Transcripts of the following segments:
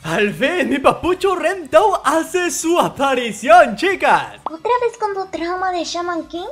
Al fin, mi papucho Rentao hace su aparición, chicas. ¿Otra vez con tu trauma de Shaman King?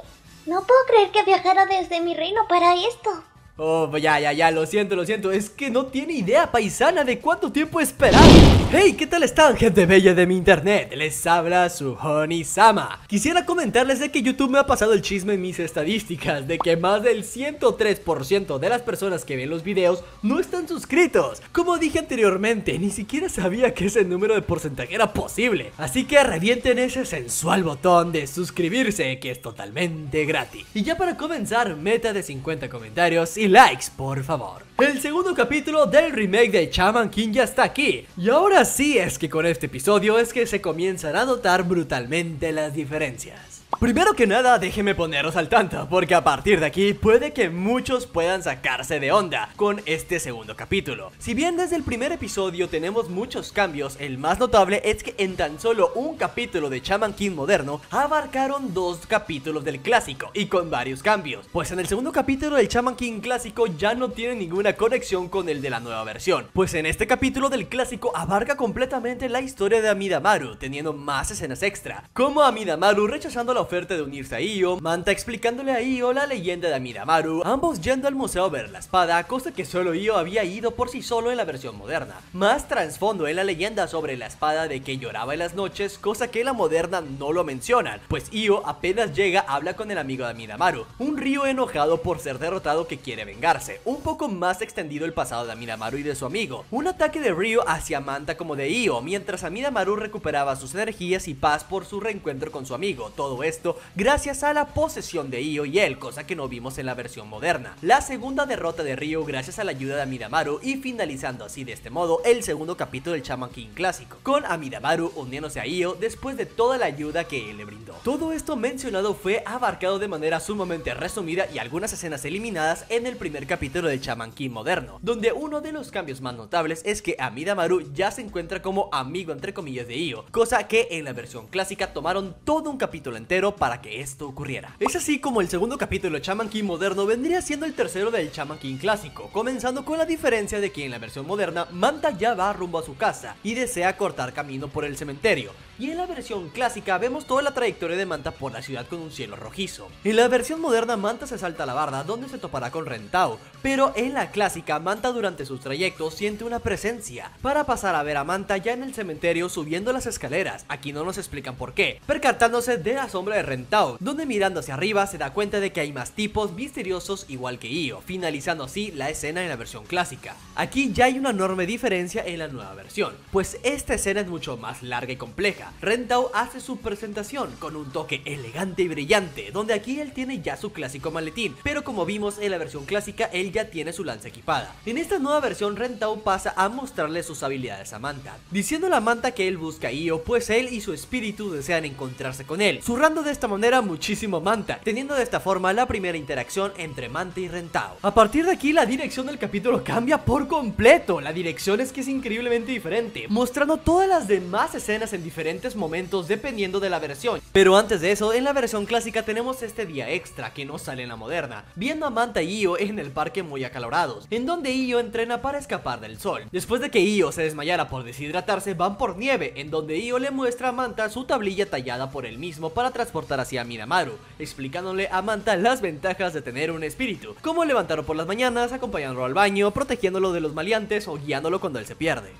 No puedo creer que viajara desde mi reino para esto. Oh, ya, lo siento, es que no tiene idea, paisana, de cuánto tiempo esperar. Hey, ¿qué tal están, gente bella de mi internet? Les habla su Honey-sama. Quisiera comentarles de que YouTube me ha pasado el chisme en mis estadísticas de que más del 103% de las personas que ven los videos no están suscritos. Como dije anteriormente, ni siquiera sabía que ese número de porcentaje era posible. Así que revienten ese sensual botón de suscribirse, que es totalmente gratis. Y ya para comenzar, meta de 50 comentarios y likes, por favor. El segundo capítulo del remake de Shaman King ya está aquí. Y ahora sí es que con este episodio es que se comienzan a notar brutalmente las diferencias. Primero que nada, déjenme poneros al tanto, porque a partir de aquí puede que muchos puedan sacarse de onda con este segundo capítulo. Si bien desde el primer episodio tenemos muchos cambios, el más notable es que en tan solo un capítulo de Shaman King moderno abarcaron 2 capítulos del clásico y con varios cambios. Pues en el segundo capítulo del Shaman King clásico ya no tiene ninguna conexión con el de la nueva versión, pues en este capítulo del clásico abarca completamente la historia de Amidamaru, teniendo más escenas extra, como Amidamaru rechazando la oferta de unirse a Io, Manta explicándole a Io la leyenda de Amidamaru, ambos yendo al museo a ver la espada, cosa que solo Io había ido por sí solo en la versión moderna. Más trasfondo en la leyenda sobre la espada de que lloraba en las noches, cosa que en la moderna no lo mencionan, pues Io apenas llega habla con el amigo de Amidamaru, un Ryo enojado por ser derrotado que quiere vengarse, un poco más extendido el pasado de Amidamaru y de su amigo, un ataque de Ryo hacia Manta como de Io, mientras Amidamaru recuperaba sus energías y paz por su reencuentro con su amigo, todo esto gracias a la posesión de Io y él, cosa que no vimos en la versión moderna. La segunda derrota de Ryo gracias a la ayuda de Amidamaru y finalizando así de este modo el segundo capítulo del Shaman King clásico, con Amidamaru uniéndose a Io después de toda la ayuda que él le brindó. Todo esto mencionado fue abarcado de manera sumamente resumida y algunas escenas eliminadas en el primer capítulo del Shaman King moderno, donde uno de los cambios más notables es que Amidamaru ya se encuentra como amigo entre comillas de Io, cosa que en la versión clásica tomaron todo un capítulo entero para que esto ocurriera. Es así como el segundo capítulo de Shaman King moderno vendría siendo el tercero del Shaman King clásico, comenzando con la diferencia de que en la versión moderna Manta ya va rumbo a su casa y desea cortar camino por el cementerio, y en la versión clásica vemos toda la trayectoria de Manta por la ciudad con un cielo rojizo. En la versión moderna Manta se salta a la barda donde se topará con Rentao, pero en la clásica Manta durante sus trayectos siente una presencia, para pasar a ver a Manta ya en el cementerio subiendo las escaleras. Aquí no nos explican por qué, percatándose de la sombra de Rentao, donde mirando hacia arriba se da cuenta de que hay más tipos misteriosos igual que Io, finalizando así la escena en la versión clásica. Aquí ya hay una enorme diferencia en la nueva versión, pues esta escena es mucho más larga y compleja. Rentao hace su presentación con un toque elegante y brillante, donde aquí él tiene ya su clásico maletín, pero como vimos en la versión clásica él ya tiene su lanza equipada. En esta nueva versión Rentao pasa a mostrarle sus habilidades a Manta, diciéndole a Manta que él busca a Io, pues él y su espíritu desean encontrarse con él, zurrando de esta manera muchísimo a Manta, teniendo de esta forma la primera interacción entre Manta y Rentao. A partir de aquí la dirección del capítulo cambia por completo, la dirección es que es increíblemente diferente, mostrando todas las demás escenas en diferentes momentos dependiendo de la versión. Pero antes de eso, en la versión clásica tenemos este día extra que no sale en la moderna, viendo a Manta y Io en el parque muy acalorados, en donde Io entrena para escapar del sol. Después de que Io se desmayara por deshidratarse, van por nieve, en donde Io le muestra a Manta su tablilla tallada por él mismo para transportar hacia Amidamaru, explicándole a Manta las ventajas de tener un espíritu, como levantarlo por las mañanas, acompañándolo al baño, protegiéndolo de los maleantes o guiándolo cuando él se pierde.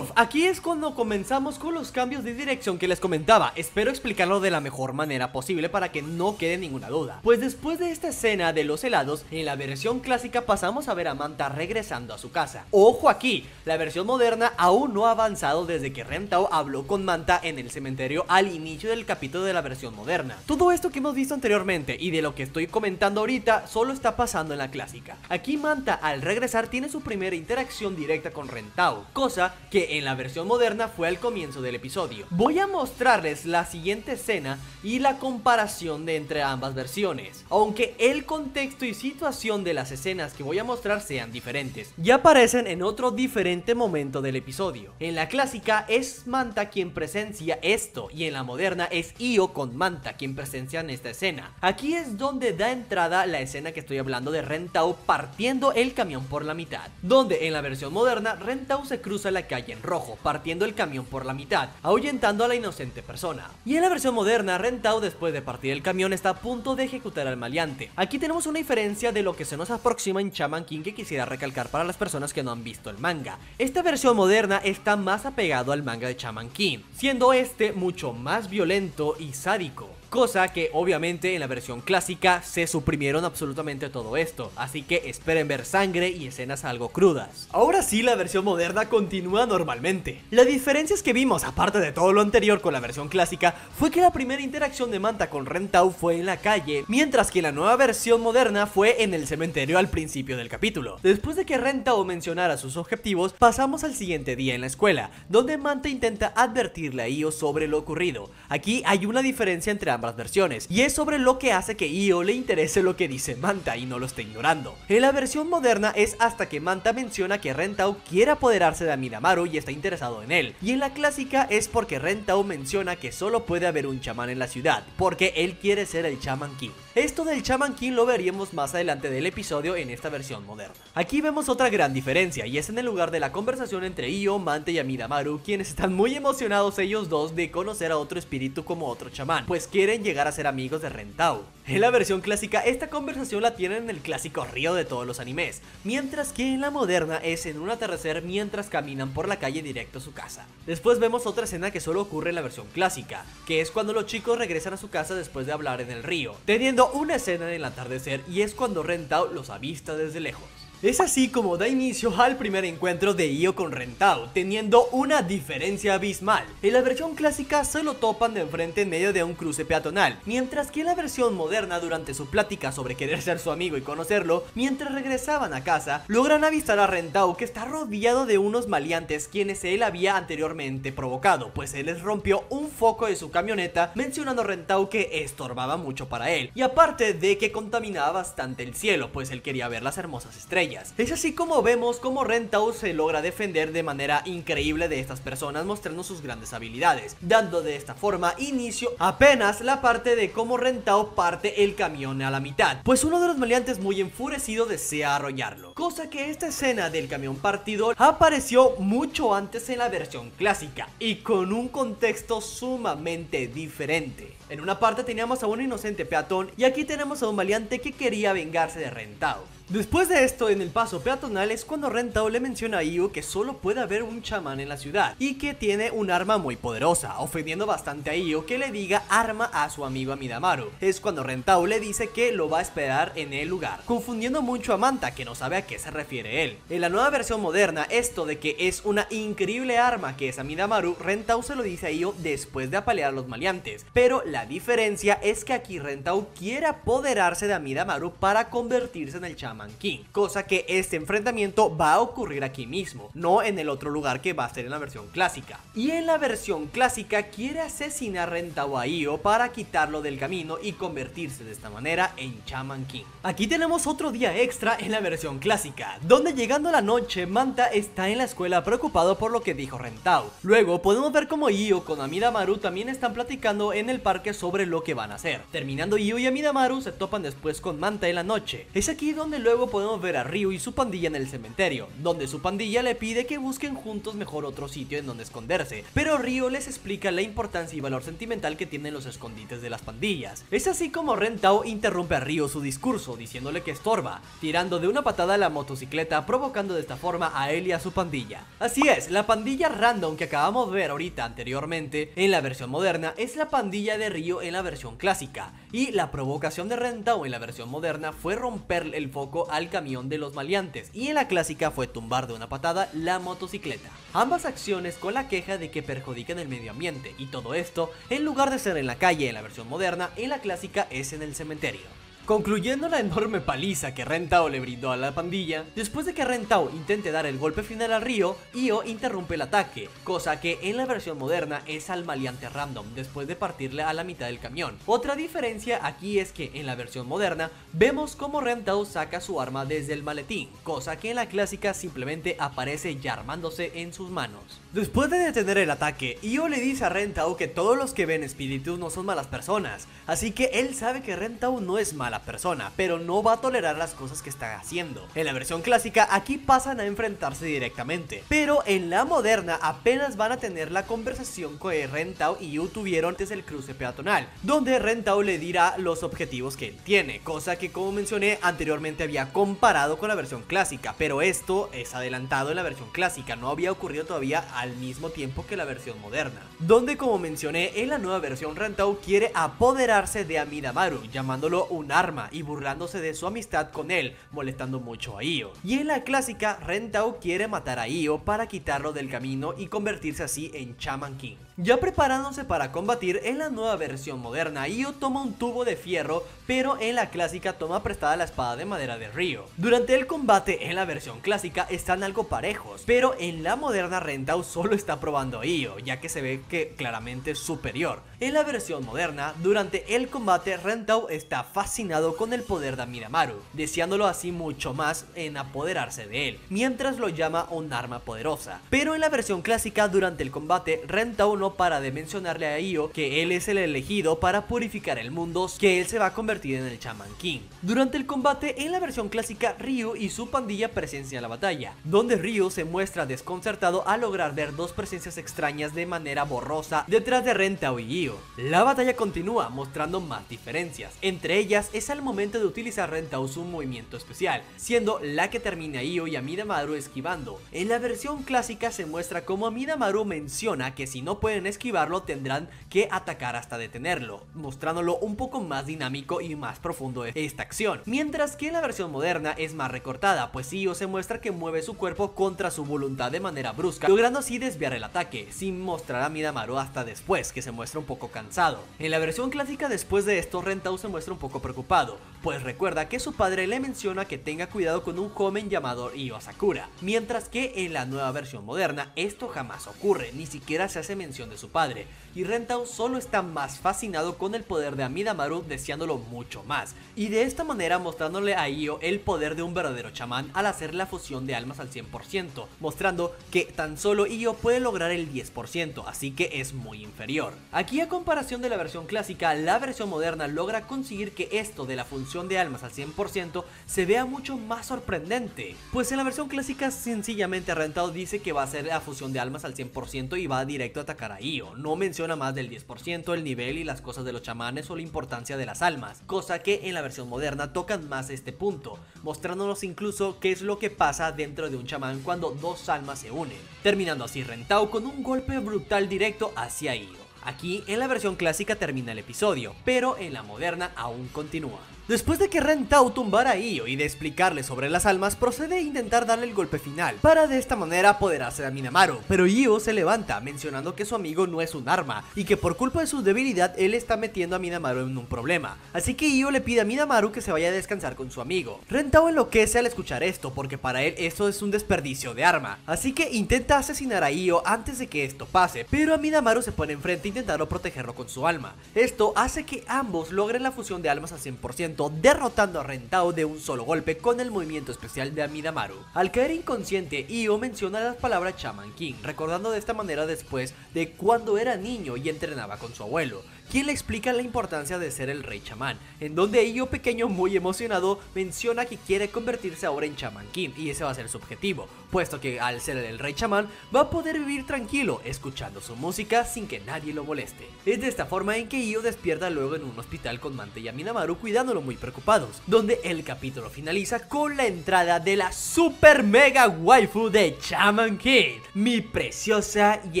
Aquí es cuando comenzamos con los cambios de dirección que les comentaba. Espero explicarlo de la mejor manera posible para que no quede ninguna duda, pues después de esta escena de los helados, en la versión clásica pasamos a ver a Manta regresando a su casa. Ojo aquí, la versión moderna aún no ha avanzado desde que Rentao habló con Manta en el cementerio al inicio del capítulo de la versión moderna. Todo esto que hemos visto anteriormente y de lo que estoy comentando ahorita solo está pasando en la clásica. Aquí Manta al regresar tiene su primera interacción directa con Rentao, cosa que en la versión moderna fue al comienzo del episodio. Voy a a mostrarles la siguiente escena y la comparación de entre ambas versiones, aunque el contexto y situación de las escenas que voy a mostrar sean diferentes y aparecen en otro diferente momento del episodio. En la clásica es Manta quien presencia esto y en la moderna es Io con Manta quien presencian esta escena. Aquí es donde da entrada la escena que estoy hablando de Rentao partiendo el camión por la mitad, donde en la versión moderna Rentao se cruza la calle en rojo partiendo el camión por la mitad, ahuyentando a la inocente persona. Y en la versión moderna Rentao después de partir el camión está a punto de ejecutar al maleante. Aquí tenemos una diferencia de lo que se nos aproxima en Shaman King que quisiera recalcar para las personas que no han visto el manga. Esta versión moderna está más apegado al manga de Shaman King, siendo este mucho más violento y sádico. Cosa que obviamente en la versión clásica se suprimieron absolutamente todo esto, así que esperen ver sangre y escenas algo crudas. Ahora sí, la versión moderna continúa normalmente. La diferencia es que vimos, aparte de todo lo anterior con la versión clásica, fue que la primera interacción de Manta con Rentao fue en la calle, mientras que la nueva versión moderna fue en el cementerio al principio del capítulo. Después de que Rentao mencionara sus objetivos, pasamos al siguiente día en la escuela, donde Manta intenta advertirle a Io sobre lo ocurrido. Aquí hay una diferencia entre ambas versiones, y es sobre lo que hace que Io le interese lo que dice Manta y no lo esté ignorando. En la versión moderna es hasta que Manta menciona que Rentao quiere apoderarse de Amidamaru y está interesado en él, y en la clásica es porque Rentao menciona que solo puede haber un chamán en la ciudad, porque él quiere ser el Shaman King. Esto del Shaman King lo veríamos más adelante del episodio en esta versión moderna. Aquí vemos otra gran diferencia, y es en el lugar de la conversación entre Io, Manta y Amidamaru, quienes están muy emocionados ellos dos de conocer a otro espíritu como otro chamán, pues quieren llegar a ser amigos de Rentao. En la versión clásica esta conversación la tienen en el clásico río de todos los animes, mientras que en la moderna es en un atardecer mientras caminan por la calle directo a su casa. Después vemos otra escena que solo ocurre en la versión clásica, que es cuando los chicos regresan a su casa después de hablar en el río, teniendo una escena en el atardecer y es cuando Rentao los avista desde lejos. Es así como da inicio al primer encuentro de Io con Rentao, teniendo una diferencia abismal. En la versión clásica se lo topan de enfrente en medio de un cruce peatonal, mientras que en la versión moderna, durante su plática sobre querer ser su amigo y conocerlo, mientras regresaban a casa, logran avistar a Rentao que está rodeado de unos maleantes quienes él había anteriormente provocado, pues él les rompió un foco de su camioneta, mencionando a Rentao que estorbaba mucho para él, y aparte de que contaminaba bastante el cielo, pues él quería ver las hermosas estrellas. Es así como vemos cómo Rentao se logra defender de manera increíble de estas personas, mostrando sus grandes habilidades, dando de esta forma inicio apenas la parte de cómo Rentao parte el camión a la mitad, pues uno de los maleantes muy enfurecido desea arrollarlo, cosa que esta escena del camión partido apareció mucho antes en la versión clásica y con un contexto sumamente diferente. En una parte teníamos a un inocente peatón y aquí tenemos a un maleante que quería vengarse de Rentao. Después de esto, en el paso peatonal es cuando Rentao le menciona a Io que solo puede haber un chamán en la ciudad y que tiene un arma muy poderosa, ofendiendo bastante a Io que le diga arma a su amigo Amidamaru. Es cuando Rentao le dice que lo va a esperar en el lugar, confundiendo mucho a Manta, que no sabe a qué se refiere él. En la nueva versión moderna, esto de que es una increíble arma que es Amidamaru, Rentao se lo dice a Io después de apalear a los maleantes, pero la diferencia es que aquí Rentao quiere apoderarse de Amidamaru para convertirse en el chamán King, cosa que este enfrentamiento va a ocurrir aquí mismo, no en el otro lugar que va a ser en la versión clásica. Y en la versión clásica quiere asesinar a Rentao a Io para quitarlo del camino y convertirse de esta manera en Shaman King. Aquí tenemos otro día extra en la versión clásica, donde llegando a la noche Manta está en la escuela preocupado por lo que dijo Rentao. Luego podemos ver como Io con Amidamaru también están platicando en el parque sobre lo que van a hacer. Terminando, Io y Amidamaru se topan después con Manta en la noche. Es aquí donde luego podemos ver a Ryu y su pandilla en el cementerio, donde su pandilla le pide que busquen juntos mejor otro sitio en donde esconderse, pero Ryu les explica la importancia y valor sentimental que tienen los escondites de las pandillas. Es así como Rentao interrumpe a Ryu su discurso, diciéndole que estorba, tirando de una patada a la motocicleta, provocando de esta forma a él y a su pandilla. Así es, la pandilla random que acabamos de ver ahorita anteriormente en la versión moderna es la pandilla de Ryu en la versión clásica, y la provocación de Rentao en la versión moderna fue romper el foco al camión de los maleantes y en la clásica fue tumbar de una patada la motocicleta. Ambas acciones con la queja de que perjudican el medio ambiente, y todo esto en lugar de ser en la calle en la versión moderna, en la clásica es en el cementerio. Concluyendo la enorme paliza que Ren Tao le brindó a la pandilla, después de que Ren Tao intente dar el golpe final a Ryo, Io interrumpe el ataque, cosa que en la versión moderna es al maleante random después de partirle a la mitad del camión. Otra diferencia aquí es que en la versión moderna vemos como Ren Tao saca su arma desde el maletín, cosa que en la clásica simplemente aparece ya armándose en sus manos. Después de detener el ataque, Io le dice a Ren Tao que todos los que ven espíritus no son malas personas, así que él sabe que Ren Tao no es mala persona, pero no va a tolerar las cosas que está haciendo. En la versión clásica aquí pasan a enfrentarse directamente, pero en la moderna apenas van a tener la conversación que Ren Tao y Io tuvieron antes del cruce peatonal, donde Ren Tao le dirá los objetivos que él tiene, cosa que como mencioné anteriormente había comparado con la versión clásica, pero esto es adelantado en la versión clásica, no había ocurrido todavía al mismo tiempo que la versión moderna, donde como mencioné en la nueva versión Ren Tao quiere apoderarse de Amidamaru, llamándolo un arma y burlándose de su amistad con él, molestando mucho a Io. Y en la clásica Ren Tao quiere matar a Io para quitarlo del camino y convertirse así en Shaman King. Ya preparándose para combatir, en la nueva versión moderna Io toma un tubo de fierro, pero en la clásica toma prestada la espada de madera de Ryo. Durante el combate en la versión clásica están algo parejos, pero en la moderna Ren Tao solo está probando a Io, ya que se ve que claramente es superior. En la versión moderna, durante el combate Ren Tao está fascinado con el poder de Amidamaru, deseándolo así mucho más en apoderarse de él, mientras lo llama un arma poderosa. Pero en la versión clásica, durante el combate, Ren Tao no para de mencionarle a Io que él es el elegido para purificar el mundo, que él se va a convertir en el Shaman King. Durante el combate en la versión clásica, Ryu y su pandilla presencian la batalla, donde Ryu se muestra desconcertado al lograr ver dos presencias extrañas de manera borrosa detrás de Ren Tao y Io. La batalla continúa mostrando más diferencias, entre ellas es al momento de utilizar Ren Tao su movimiento especial, siendo la que termina Io y Amidamaru esquivando. En la versión clásica se muestra como Amidamaru menciona que si no pueden esquivarlo tendrán que atacar hasta detenerlo, mostrándolo un poco más dinámico y más profundo esta acción, mientras que en la versión moderna es más recortada, pues Io se muestra que mueve su cuerpo contra su voluntad de manera brusca, logrando así desviar el ataque, sin mostrar a Amidamaru hasta después, que se muestra un poco cansado. En la versión clásica, después de esto, Ren Tao se muestra un poco preocupado, pues recuerda que su padre le menciona que tenga cuidado con un joven llamado Io Asakura, mientras que en la nueva versión moderna esto jamás ocurre, ni siquiera se hace mención de su padre, y Ren Tao solo está más fascinado con el poder de Amidamaru, deseándolo mucho más, y de esta manera mostrándole a Io el poder de un verdadero chamán al hacer la fusión de almas al 100%, mostrando que tan solo Io puede lograr el 10%, así que es muy inferior. Aquí, a comparación de la versión clásica, la versión moderna logra conseguir que esto de la función de almas al 100% se vea mucho más sorprendente, pues en la versión clásica sencillamente Ren Tao dice que va a hacer la fusión de almas al 100% y va directo a atacar a Io, no menciona más del 10%, el nivel y las cosas de los chamanes o la importancia de las almas, cosa que en la versión moderna tocan más este punto, mostrándonos incluso qué es lo que pasa dentro de un chamán cuando dos almas se unen, terminando así Ren Tao con un golpe brutal directo hacia Io. Aquí en la versión clásica termina el episodio, pero en la moderna aún continúa. Después de que Ren Tao tumbara a Io y de explicarle sobre las almas, procede a intentar darle el golpe final, para de esta manera apoderarse de Amidamaru, pero Io se levanta mencionando que su amigo no es un arma, y que por culpa de su debilidad él está metiendo a Amidamaru en un problema, así que Io le pide a Amidamaru que se vaya a descansar con su amigo. Ren Tao enloquece al escuchar esto, porque para él esto es un desperdicio de arma, así que intenta asesinar a Io antes de que esto pase, pero Amidamaru se pone enfrente intentando protegerlo con su alma. Esto hace que ambos logren la fusión de almas al 100%, derrotando a Ren Tao de un solo golpe con el movimiento especial de Amidamaru. Al caer inconsciente, Io menciona las palabras Shaman King, recordando de esta manera después de cuando era niño y entrenaba con su abuelo, quien le explica la importancia de ser el rey chamán, en donde Io pequeño, muy emocionado, menciona que quiere convertirse ahora en Shaman King, y ese va a ser su objetivo, puesto que al ser el rey chamán va a poder vivir tranquilo, escuchando su música sin que nadie lo moleste. Es de esta forma en que Io despierta luego en un hospital con Mante y Amidamaru cuidándolo muy preocupados, donde el capítulo finaliza con la entrada de la super mega waifu de Shaman King, mi preciosa y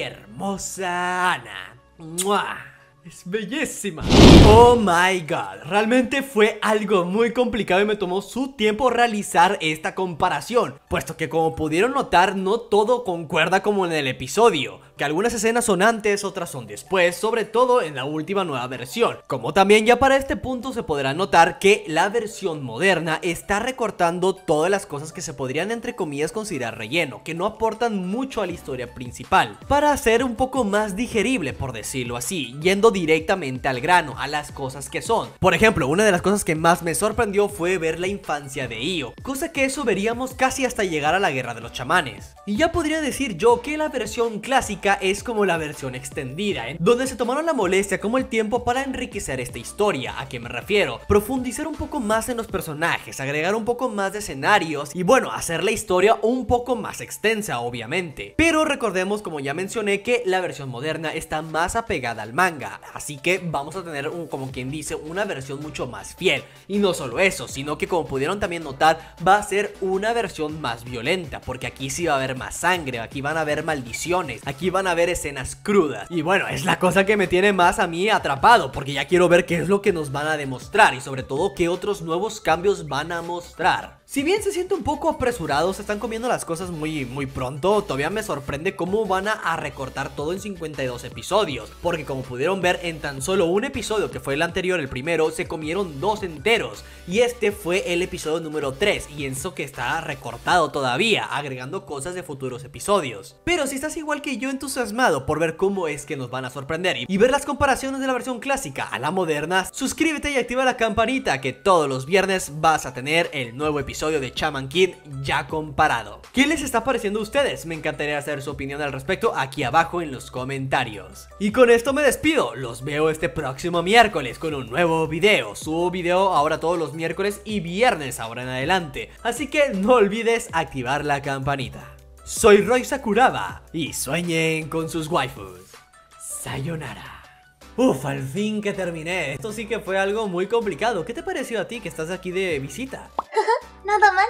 hermosa Ana. ¡Mua! Es bellísima. Oh my god, realmente fue algo muy complicado y me tomó su tiempo realizar esta comparación, puesto que como pudieron notar no todo concuerda como en el episodio, que algunas escenas son antes, otras son después, sobre todo en la última nueva versión. Como también ya para este punto se podrá notar que la versión moderna está recortando todas las cosas que se podrían entre comillas considerar relleno, que no aportan mucho a la historia principal, para hacer un poco más digerible, por decirlo así, yendo directamente al grano, a las cosas que son. Por ejemplo, una de las cosas que más me sorprendió fue ver la infancia de Io, cosa que eso veríamos casi hasta llegar a la guerra de los chamanes. Y ya podría decir yo que la versión clásica es como la versión extendida, donde se tomaron la molestia como el tiempo para enriquecer esta historia. ¿A qué me refiero? Profundizar un poco más en los personajes, agregar un poco más de escenarios y bueno, hacer la historia un poco más extensa, obviamente. Pero recordemos, como ya mencioné, que la versión moderna está más apegada al manga, así que vamos a tener como quien dice una versión mucho más fiel. Y no solo eso, sino que como pudieron también notar, va a ser una versión más violenta, porque aquí sí va a haber más sangre, aquí van a haber maldiciones, aquí van a haber escenas crudas. Y bueno, es la cosa que me tiene más a mí atrapado, porque ya quiero ver qué es lo que nos van a demostrar y sobre todo qué otros nuevos cambios van a mostrar. Si bien se siente un poco apresurado, se están comiendo las cosas muy pronto, todavía me sorprende cómo van a recortar todo en 52 episodios, porque como pudieron ver, en tan solo un episodio que fue el anterior, el primero, se comieron 2 enteros, y este fue el episodio número 3, y eso que está recortado todavía, agregando cosas de futuros episodios. Pero si estás igual que yo entusiasmado por ver cómo es que nos van a sorprender y ver las comparaciones de la versión clásica a la moderna, suscríbete y activa la campanita, que todos los viernes vas a tener el nuevo episodio de Shaman King ya comparado. ¿Qué les está pareciendo a ustedes? Me encantaría saber su opinión al respecto aquí abajo en los comentarios. Y con esto me despido, los veo este próximo miércoles con un nuevo video. Subo video ahora todos los miércoles y viernes ahora en adelante, así que no olvides activar la campanita. Soy Roy Sakuraba y sueñen con sus waifus. Sayonara. Uf, al fin que terminé. Esto sí que fue algo muy complicado. ¿Qué te pareció a ti que estás aquí de visita? Nada mal,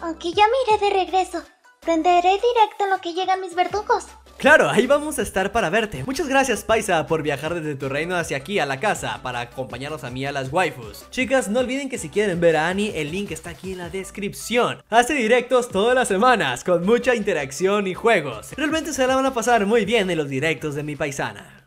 aunque ya me iré de regreso. Prenderé directo en lo que llegan mis verdugos. Claro, ahí vamos a estar para verte. Muchas gracias, Paisa, por viajar desde tu reino hacia aquí a la casa para acompañarnos a mí a las waifus. Chicas, no olviden que si quieren ver a Annie, el link está aquí en la descripción. Hace directos todas las semanas con mucha interacción y juegos. Realmente se la van a pasar muy bien en los directos de mi paisana.